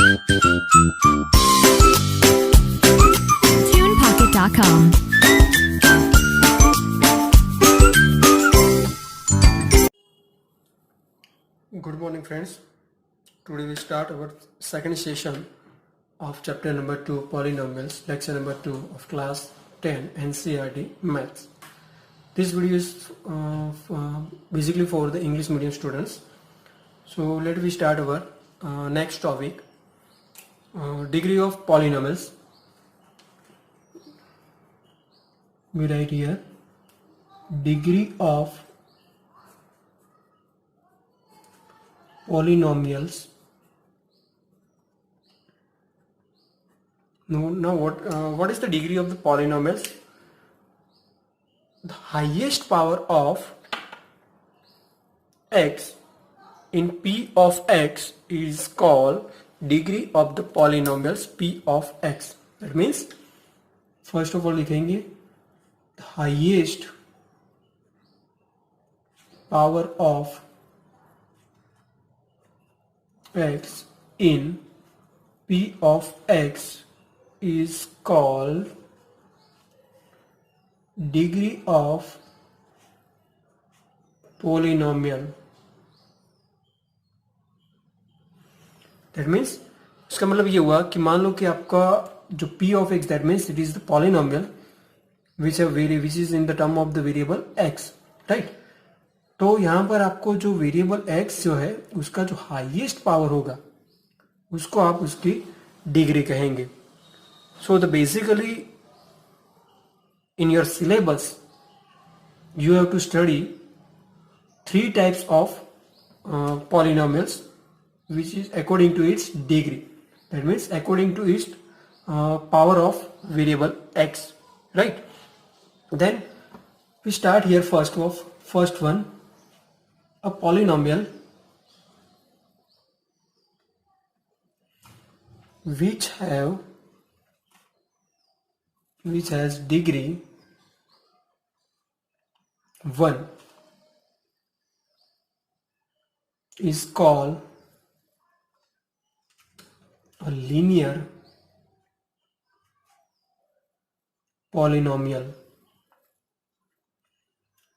TunePocket.com. Good morning, friends. Today we start our second session of chapter number 2 polynomials, lecture number 2 of class 10 NCERT maths. This video is basically for the English medium students. So let me start our next topic, degree of polynomials. We write here degree of polynomials. Now what is the degree of the polynomials? The highest power of x in p of x is called degree of the polynomials p of x. That means first of all लिखेंगे the highest power of x in p of x is called degree of polynomial. That means इसका मतलब ये हुआ कि मान लो कि आपका जो p of x, that means it is the polynomial which is in the term of the variable x, right? तो यहाँ पर आपको जो वेरिएबल x जो है उसका जो हाईएस्ट पावर होगा उसको आप उसकी डिग्री कहेंगे. So the basically in your syllabus you have to study 3 types of polynomials which is according to its degree. That means according to its power of variable x, right? Then we start here first one, a polynomial which has degree 1 is called a linear polynomial.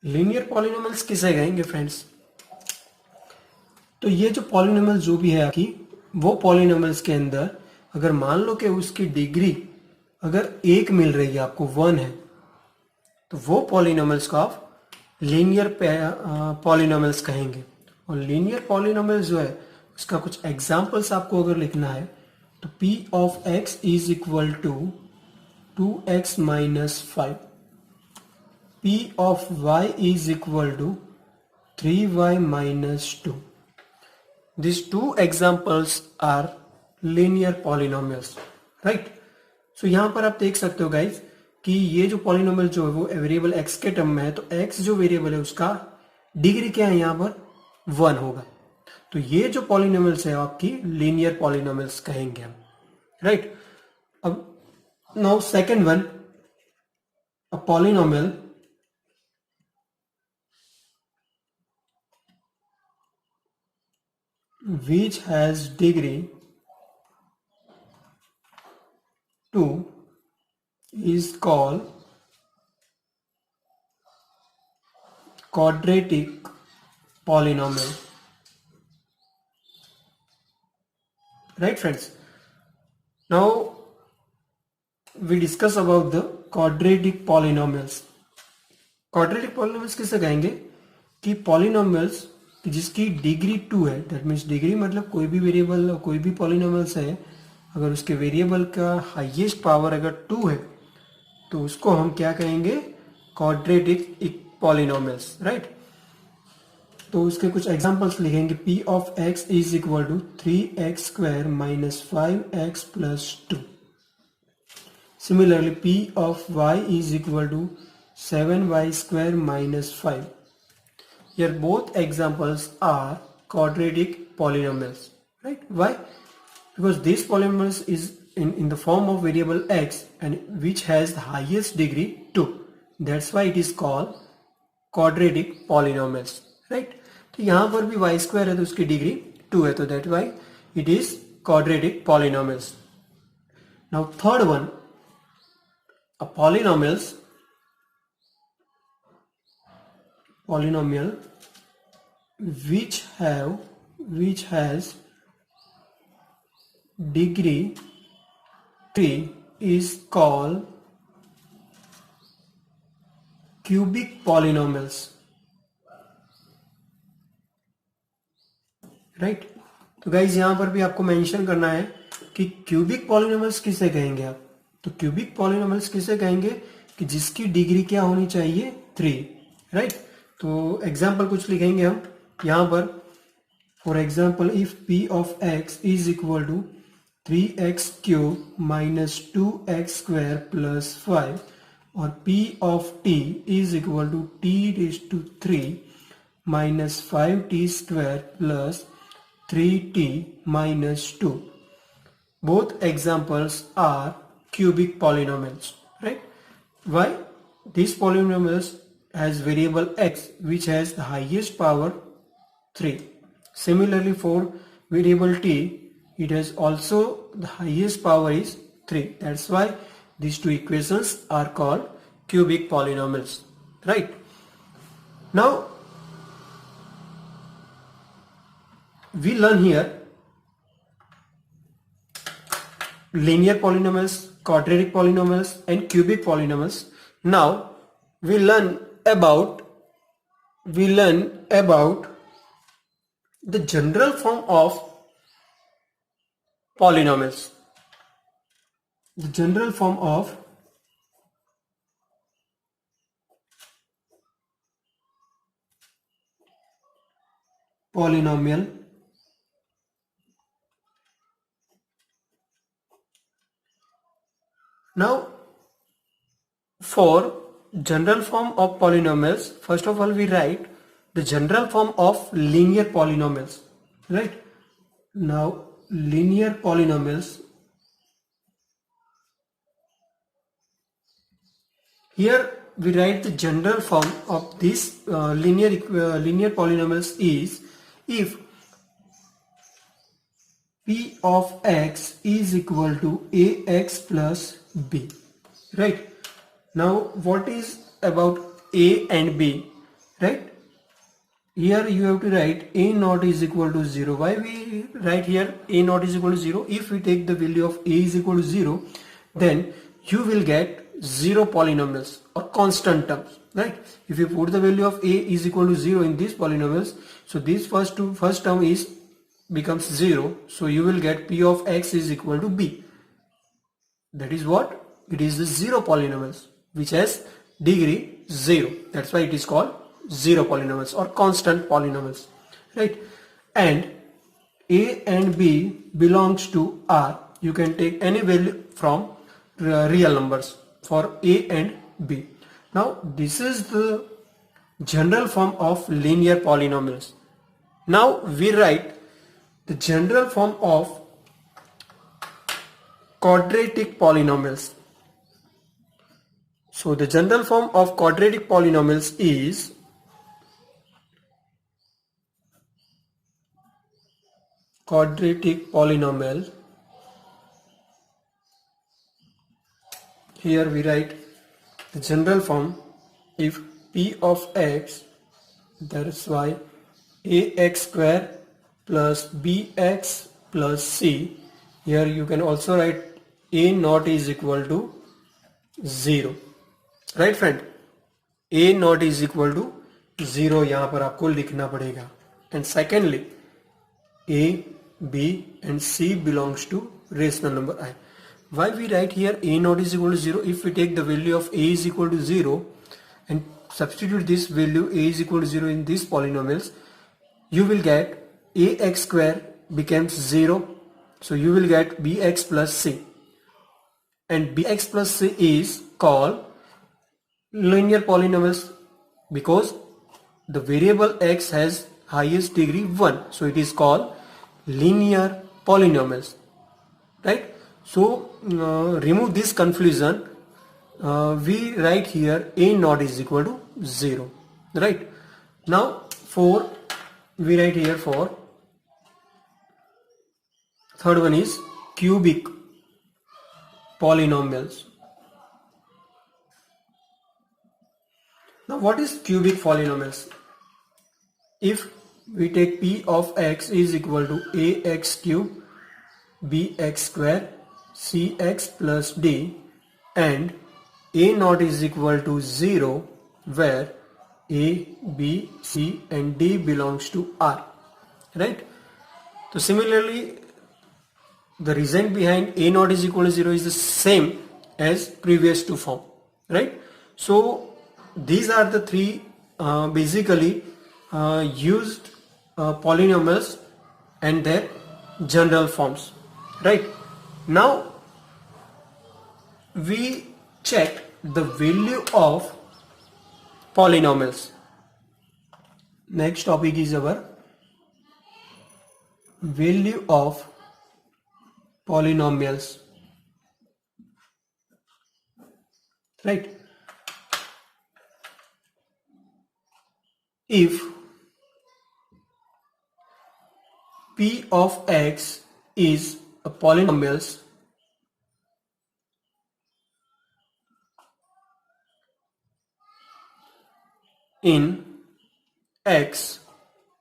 Linear polynomials किसे कहेंगे friends? तो ये जो polynomial जो भी है आपकी, वो पॉलिनोमियल्स के अंदर अगर मान लो कि उसकी डिग्री अगर 1 मिल रही है, आपको 1 है, तो वो पॉलिनोमियल्स को आप लीनियर पॉलिनोमियल्स कहेंगे. और लीनियर पॉलिनोमियल्स जो है उसका कुछ एग्जांपल्स आपको अगर लिखना है तो p of x is equal to 2x minus 5, p of y is equal to 3y minus 2. These two examples are linear polynomials, right? So यहाँ पर आप देख सकते हो गाइज कि ये जो पॉलिनोमियल जो है वो वेरिएबल x के टर्म में है, तो x जो वेरिएबल है उसका डिग्री क्या है यहाँ पर 1 होगा. तो ये जो पॉलिनोमियल्स है आपकी लीनियर पॉलिनोमियल्स कहेंगे हम, राइट? अब now second one, a polynomial which has degree 2 is called quadratic polynomial, right friends? Now we discuss about the quadratic polynomials. quadratic polynomials किसे कहेंगे कि पॉलिनोमियल्स जिसकी डिग्री 2 है. दैट मीन्स डिग्री मतलब कोई भी वेरिएबल, कोई भी पॉलिनोमियल्स है, अगर उसके वेरिएबल का हाईएस्ट पावर अगर 2 है तो उसको हम क्या कहेंगे? Quadratic polynomials, right? तो उसके कुछ एग्जांपल्स लिखेंगे. p of x is equal to 3x square minus 5x plus 2. Similarly p of y is equal to 7y square minus 5. Here both examples are quadratic polynomials, right? Why? Because this polynomials is in the form of variable x and which has the highest degree 2. That's why it is called quadratic polynomials, right? तो यहाँ पर भी y square है तो उसकी degree 2 है, तो that why it is quadratic polynomials. Now third one, a polynomial which has degree 3 is called cubic polynomials. Right तो गाइज यहां पर भी आपको मेंशन करना है कि क्यूबिक पॉलिनोमियल्स किसे कहेंगे आप. तो क्यूबिक पॉलिनोमियल्स किसे कहेंगे कि जिसकी डिग्री क्या होनी चाहिए 3. राइट तो एग्जाम्पल कुछ लिखेंगे हम यहां पर. For example if p of x is equal to 3x cube minus 2x square plus 5 और p of t is equal to t raise to 3 minus 5t square plus 3t minus 2. Both examples are cubic polynomials, right? Why? This polynomials has variable x which has the highest power 3. Similarly for variable t, it has also the highest power is 3. That's why these two equations are called cubic polynomials, right? Now we learn here linear polynomials, quadratic polynomials and cubic polynomials. Now we learn about the general form of polynomials. The general form of polynomial. Now, for general form of polynomials, first of all we write the general form of linear polynomials, right? Now, linear polynomials, here we write the general form of this linear polynomials is if p of x is equal to ax plus b. Right now what is about a and b? Right here you have to write a naught is equal to 0. Why we write here a naught is equal to 0? If we take the value of a is equal to 0, then you will get 0 polynomials or constant terms, right? If you put the value of a is equal to 0 in these polynomials, so this first term is becomes 0, so you will get p of x is equal to b. That is what? It is the 0 polynomials which has degree 0. That's why it is called 0 polynomials or constant polynomials, right? And a and b belongs to R. You can take any value from real numbers for a and b. Now this is the general form of linear polynomials. Now we write the general form of quadratic polynomials. So the general form of quadratic polynomials is quadratic polynomial. Here we write the general form if p of x, that is why ax square plus bx plus c. Here you can also write a naught is equal to 0. Right friend? a naught is equal to 0 यहाँ पर आपको लिखना पड़ेगा. And secondly, a, b and c belongs to rational number I. Why we write here a naught is equal to 0? If we take the value of a is equal to 0 and substitute this value a is equal to 0 in these polynomials, you will get ax square becomes 0, so you will get bx plus c, and bx plus c is called linear polynomials because the variable x has highest degree 1, so it is called linear polynomials, right? So remove this confusion. We write here a naught is equal to 0, right? Now we write here for Third one is cubic polynomials. Now what is cubic polynomials? If we take p of x is equal to ax cube bx square cx plus d and a naught is equal to 0 where a, b, c and d belongs to R, right? So similarly the reason behind a naught is equal to 0 is the same as previous two form, right? So these are the three basically used polynomials and their general forms, right? Now we check the value of polynomials. Next topic is our value of polynomials, right? If p of x is a polynomial in x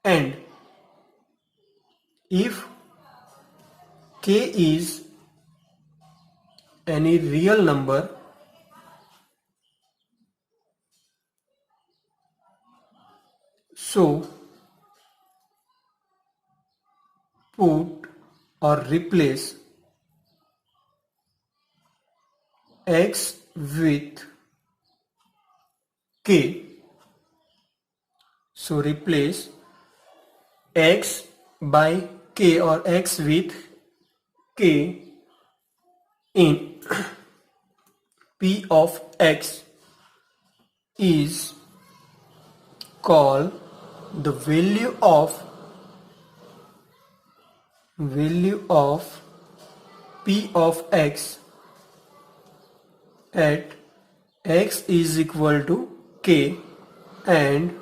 and if k is any real number, so put or replace x with k. So replace x by k or x with k in p of x is called the value of p of x at x is equal to k and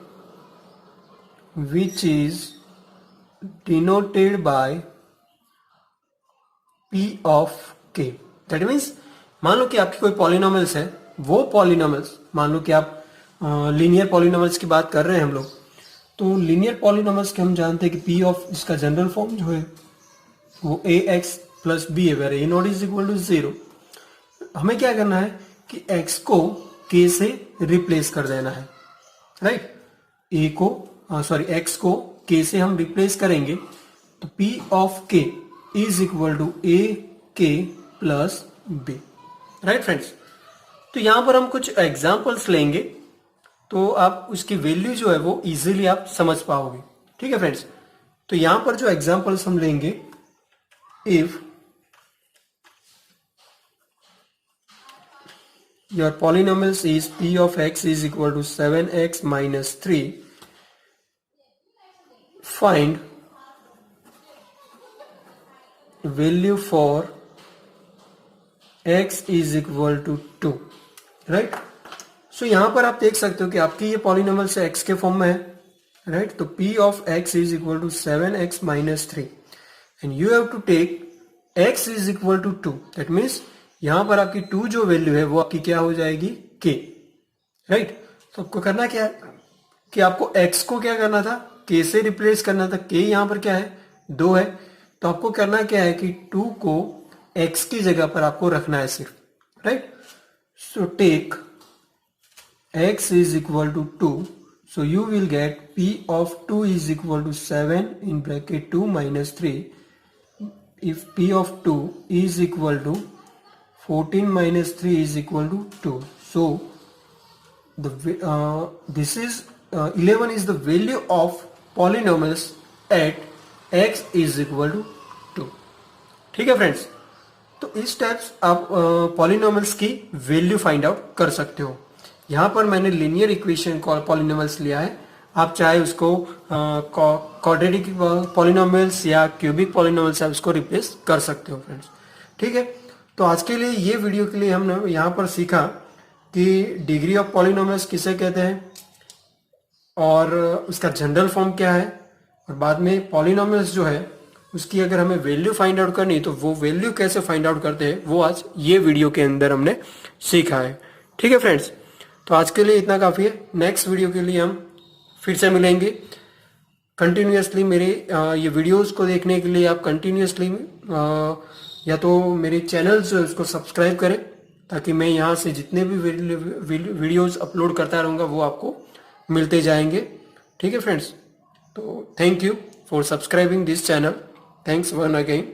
which is denoted by p of k. That means मान लो कि आपकी कोई polynomials है, वो polynomials मान लो कि आप linear polynomials की बात कर रहे हैं हम लोग, तो लीनियर पॉलिनोमियल्स के हम जानते हैं कि पी ऑफ इसका जनरल फॉर्म जो है वो ए एक्स प्लस बी है where a not is equal to 0. हमें क्या करना है कि x को k से रिप्लेस कर देना है, राइट? a को x को k से हम रिप्लेस करेंगे तो p of k is equal to a k plus b, right friends? तो यहां पर हम कुछ एग्जांपल्स लेंगे तो आप उसकी वैल्यू जो है वो इजीली आप समझ पाओगे, ठीक है फ्रेंड्स? तो यहां पर जो एग्जांपल्स हम लेंगे, if your polynomials is p of x is equal to 7x minus 3, find value for x is equal to 2, right? So यहां पर आप देख सकते हो कि आपकी ये पॉलिनोमियल से x के फॉर्म में है, राइट? तो p of x is equal to 7x minus 3 and you have to take x is equal to 2. that means यहां पर आपकी 2 जो वैल्यू है वो आपकी क्या हो जाएगी, k, राइट? तो आपको करना क्या है कि आपको x को क्या करना था, k से रिप्लेस करना था. k यहां पर क्या है, 2 है. तो आपको करना क्या है कि 2 को x की जगह पर आपको रखना है सिर्फ, right? So take x is equal to 2. So you will get p of 2 is equal to 7 in bracket 2 minus 3. If p of 2 is equal to 14 minus 3 is equal to 2. So this is 11 is the value of polynomials at x is equal to 2. ठीक है friends? तो इस types आप polynomials की value find out कर सकते हो. यहां पर मैंने लीनियर इक्वेशन पॉलिनोमियल्स लिया है, आप चाहे उसको क्वाड्रेटिक पॉलिनोमियल्स या क्यूबिक पॉलिनोमियल्स आप उसको रिप्लेस कर सकते हो फ्रेंड्स, ठीक है? तो आज के लिए ये वीडियो के लिए हमने यहाँ पर सीखा कि डिग्री ऑफ पॉलिनोमियल्स किसे कहते हैं और उसका जनरल फॉर्म क्या है, और बाद में पॉलिनोमियल्स जो है उसकी अगर हमें वैल्यू फाइंड आउट करनी तो वो वैल्यू कैसे फाइंड आउट करते हैं वो आज ये वीडियो के अंदर हमने सीखा है। ठीक है फ्रेंड्स, तो आज के लिए इतना काफ़ी है। नेक्स्ट वीडियो के लिए हम फिर से मिलेंगे। कंटिन्यूसली मेरे ये वीडियोस को देखने के लिए आप कंटिन्यूसली या तो मेरे चैनल्स उसको सब्सक्राइब करें, ताकि मैं यहाँ से जितने भी वीडियोस अपलोड करता रहूँगा वो आपको मिलते जाएंगे। ठीक है फ्रेंड्स, तो thank you for subscribing this channel. Thanks one again.